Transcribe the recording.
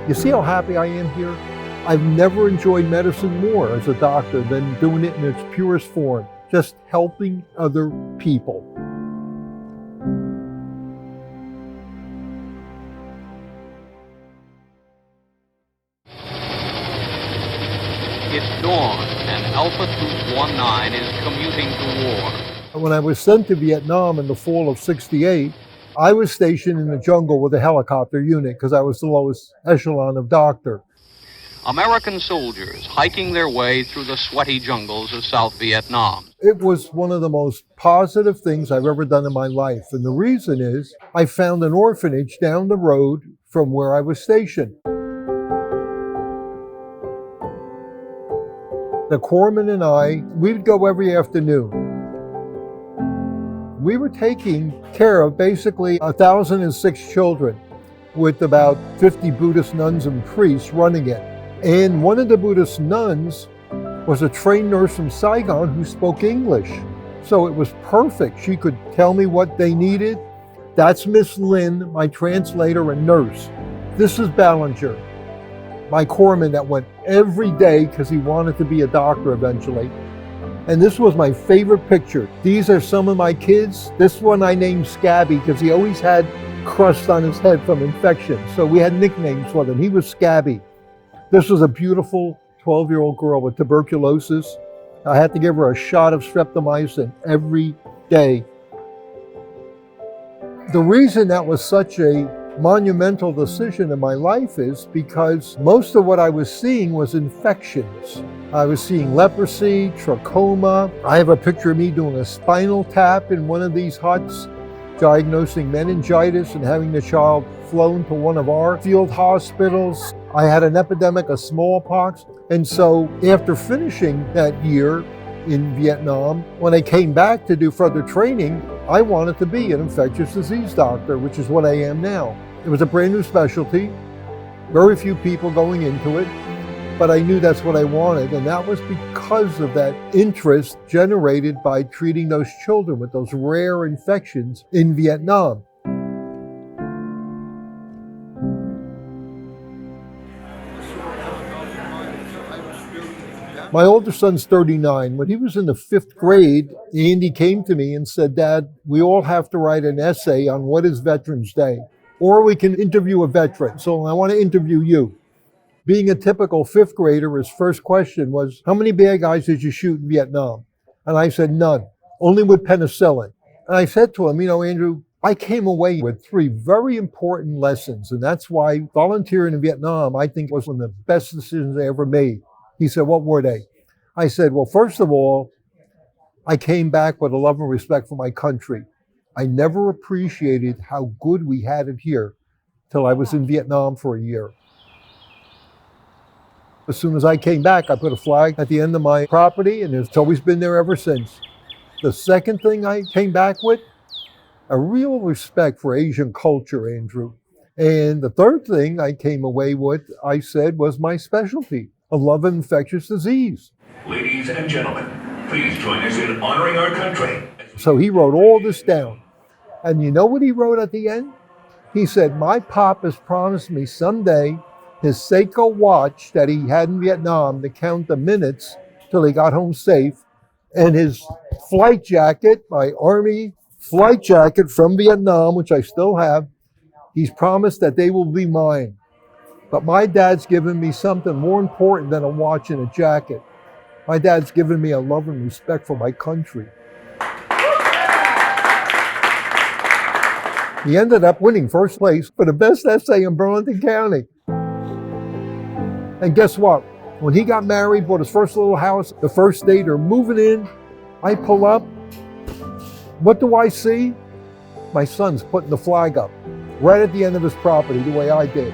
You see how happy I am here? I've never enjoyed medicine more as a doctor than doing it in its purest form, just helping other people. It's dawn, and Alpha Troop 19 is commuting to war. When I was sent to Vietnam in the fall of '68, I was stationed in the jungle with a helicopter unit because I was the lowest echelon of doctor. American soldiers hiking their way through the sweaty jungles of South Vietnam. It was one of the most positive things I've ever done in my life. And the reason is I found an orphanage down the road from where I was stationed. The corpsman and I, we'd go every afternoon. We were taking care of basically 1,006 children with about 50 Buddhist nuns and priests running it. And one of the Buddhist nuns was a trained nurse from Saigon who spoke English. So it was perfect. She could tell me what they needed. That's Miss Lynn, my translator and nurse. This is Ballinger, my corpsman that went every day because he wanted to be a doctor eventually. And this was my favorite picture. These are some of my kids. This one I named Scabby because he always had crust on his head from infection. So we had nicknames for him. He was Scabby. This was a beautiful 12-year-old girl with tuberculosis. I had to give her a shot of streptomycin every day. The reason that was such a monumental decision in my life is because most of what I was seeing was infections. I was seeing leprosy, trachoma. I have a picture of me doing a spinal tap in one of these huts, diagnosing meningitis and having the child flown to one of our field hospitals. I had an epidemic of smallpox. And so after finishing that year in Vietnam, when I came back to do further training, I wanted to be an infectious disease doctor, which is what I am now. It was a brand new specialty, very few people going into it, but I knew that's what I wanted, and that was because of that interest generated by treating those children with those rare infections in Vietnam. My older son's 39. When he was in the 5th grade, Andy came to me and said, "Dad, we all have to write an essay on what is Veterans Day, or we can interview a veteran. So I want to interview you." Being a typical 5th grader, his first question was, "How many bad guys did you shoot in Vietnam?" And I said, "None, only with penicillin." And I said to him, Andrew, I came away with 3 very important lessons, and that's why volunteering in Vietnam, I think, was one of the best decisions I ever made. He said, "What were they?" I said, "Well, first of all, I came back with a love and respect for my country. I never appreciated how good we had it here till I was in Vietnam for a year. As soon as I came back, I put a flag at the end of my property, and it's always been there ever since." The second thing I came back with, a real respect for Asian culture, Andrew. And the third thing I came away with, I said, was my specialty, a love of infectious disease. Ladies and gentlemen, please join us in honoring our country. So he wrote all this down. And you know what he wrote at the end? He said, "My pop has promised me someday his Seiko watch that he had in Vietnam to count the minutes till he got home safe, and his flight jacket, my Army flight jacket from Vietnam, which I still have, he's promised that they will be mine. But my dad's given me something more important than a watch and a jacket. My dad's given me a love and respect for my country." He ended up winning first place for the best essay in Burlington County. And guess what? When he got married, bought his first little house, the first day they're moving in, I pull up. What do I see? My son's putting the flag up right at the end of his property, the way I did.